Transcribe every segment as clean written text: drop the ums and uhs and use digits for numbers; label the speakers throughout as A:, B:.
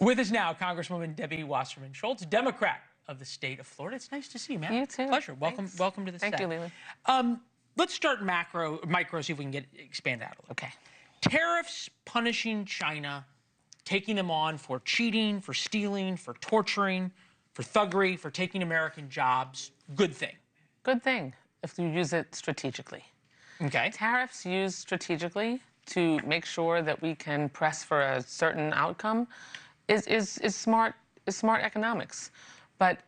A: With us now, Congresswoman Debbie Wasserman Schultz, Democrat of the state of Florida. It's nice to see you, man.
B: You too.
A: Pleasure. Welcome to the set.
B: Thank you, Leland.
A: Let's start micro, see if we can expand that a little.
B: Okay.
A: Tariffs punishing China, taking them on for cheating, for stealing, for torturing, for thuggery, for taking American jobs. Good thing.
B: Good thing if you use it strategically.
A: Okay.
B: Tariffs used strategically to make sure that we can press for a certain outcome is smart economics. But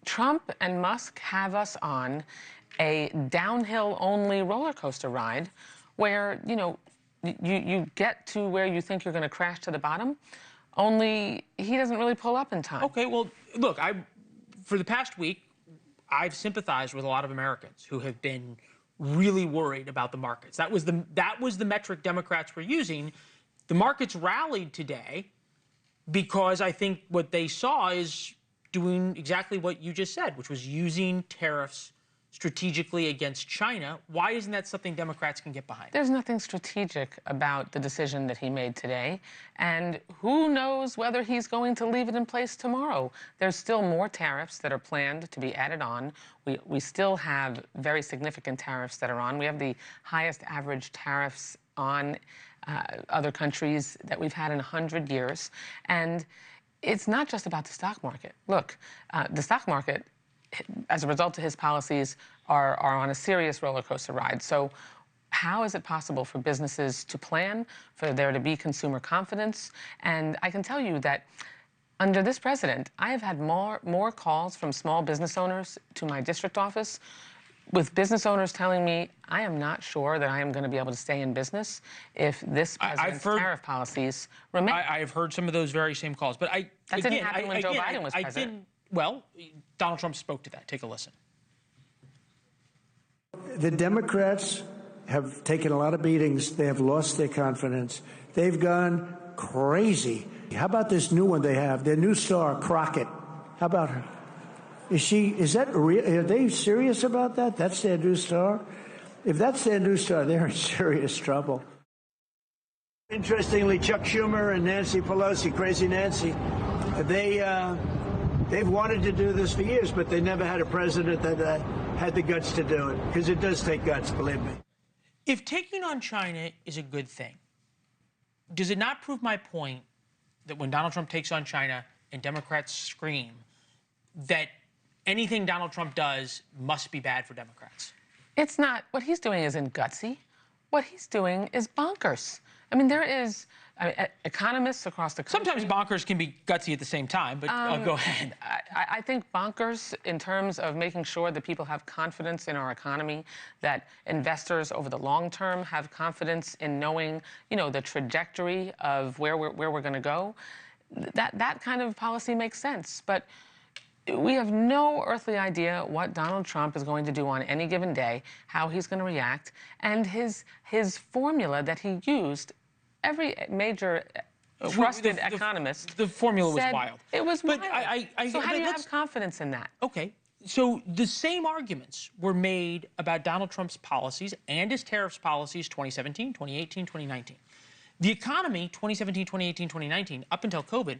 B: Trump and Musk have us on a downhill-only roller coaster ride where, you get to where you think you're going to crash to the bottom, only he doesn't really pull up in time.
A: Okay, well, look, for the past week, I've sympathized with a lot of Americans who have been really worried about the markets. That was the metric Democrats were using. The markets rallied today because I think what they saw is doing exactly what you just said, which was using tariffs strategically against China. Why isn't that something Democrats can get behind?
B: There's nothing strategic about the decision that he made today, and who knows whether he's going to leave it in place tomorrow. There's still more tariffs that are planned to be added on. We still have very significant tariffs that are on. We have the highest average tariffs on other countries that we've had in 100 years. And it's not just about the stock market. Look, the stock market, as a result of his policies, are on a serious roller coaster ride. So how is it possible for businesses to plan, for there to be consumer confidence? And I can tell you that under this president, I have had more calls from small business owners to my district office, with business owners telling me, I am not sure that I am going to be able to stay in business if this president's tariff policies remain.
A: I've heard some of those very same calls. But
B: that didn't happen when Joe Biden was president.
A: Well, Donald Trump spoke to that. Take a listen.
C: The Democrats have taken a lot of beatings. They have lost their confidence. They've gone crazy. How about this new one they have? Their new star, Crockett. How about her? Is that real? Are they serious about that? That's their new star? If that's their new star, they're in serious trouble. Interestingly, Chuck Schumer and Nancy Pelosi, Crazy Nancy, they've wanted to do this for years, but they never had a president that had the guts to do it, because it does take guts, believe me.
A: If taking on China is a good thing, does it not prove my point that when Donald Trump takes on China and Democrats scream that anything Donald Trump does must be bad for Democrats?
B: It's not. What he's doing isn't gutsy. What he's doing is bonkers. I mean, there is economists across the country.
A: Sometimes bonkers can be gutsy at the same time, but go ahead.
B: I think bonkers in terms of making sure that people have confidence in our economy, that investors over the long term have confidence in knowing, the trajectory of where we're going to go. That kind of policy makes sense. But we have no earthly idea what Donald Trump is going to do on any given day, how he's going to react, and his formula that he used. Every major trusted economist
A: the formula was
B: said
A: wild.
B: It was wild. So how do you
A: have
B: confidence in that?
A: Okay. So the same arguments were made about Donald Trump's policies and his tariffs policies 2017, 2018, 2019. The economy 2017, 2018, 2019, up until COVID,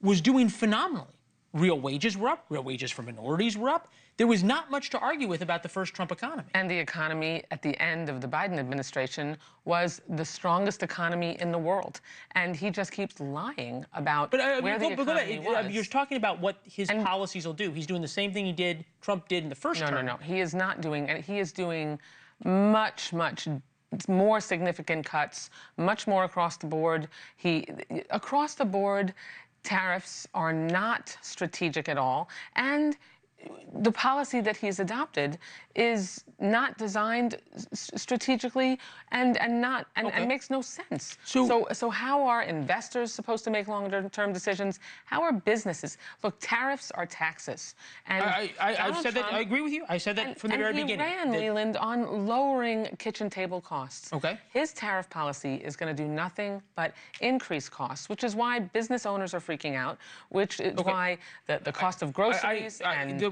A: was doing phenomenally. Real wages were up. Real wages for minorities were up. There was not much to argue with about the first Trump economy.
B: And the economy at the end of the Biden administration was the strongest economy in the world. And he just keeps lying about where the economy was.
A: You're talking about what his policies will do. He's doing the same thing Trump did in the first term.
B: No. He is not doing, and he is doing much more significant cuts, much more across the board. Across the board, tariffs are not strategic at all, and the policy that he's adopted is not designed strategically and makes no sense. So how are investors supposed to make longer-term decisions? How are businesses? Look, tariffs are taxes. And
A: I've said that. I agree with you. I said that from the very beginning.
B: And he ran, Leland, on lowering kitchen table costs.
A: Okay.
B: His tariff policy is going to do nothing but increase costs, which is why business owners are freaking out, which is why the cost of groceries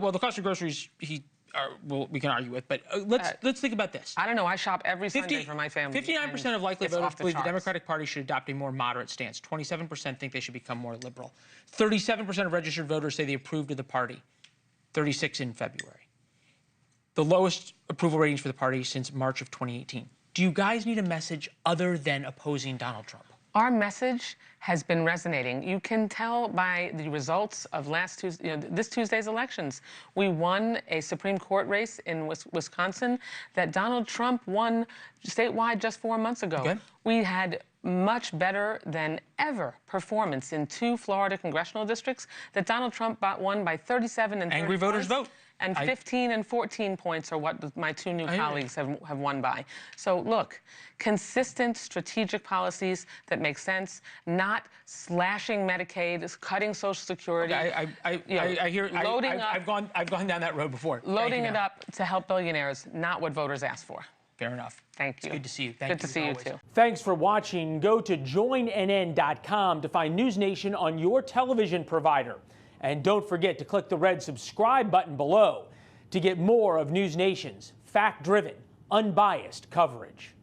A: well, the cost of groceries, we can argue with. But let's think about this.
B: I don't know. I shop every Sunday for my family.
A: 59% of likely voters believe the
B: charts.
A: Democratic Party should adopt a more moderate stance. 27% think they should become more liberal. 37% of registered voters say they approved of the party. 36% in February. The lowest approval ratings for the party since March of 2018. Do you guys need a message other than opposing Donald Trump?
B: Our message has been resonating. You can tell by the results of this Tuesday's elections. We won a Supreme Court race in Wisconsin that Donald Trump won statewide just 4 months ago.
A: Okay.
B: We had much better than ever performance in 2 Florida congressional districts that Donald Trump won by 37 and 30
A: Angry voters
B: points.
A: vote.
B: And 15 and 14 points are what my 2 new colleagues have won by. So look, consistent strategic policies that make sense, not slashing Medicaid, cutting Social Security.
A: Okay, I hear. I've gone down that road before.
B: Loading it up to help billionaires, not what voters asked for.
A: Fair enough.
B: Thank you.
A: It's good to see you.
B: Good to see you too.
D: Thanks for watching. Go to joinnn.com to find NewsNation on your television provider. And don't forget to click the red subscribe button below to get more of NewsNation's fact-driven, unbiased coverage.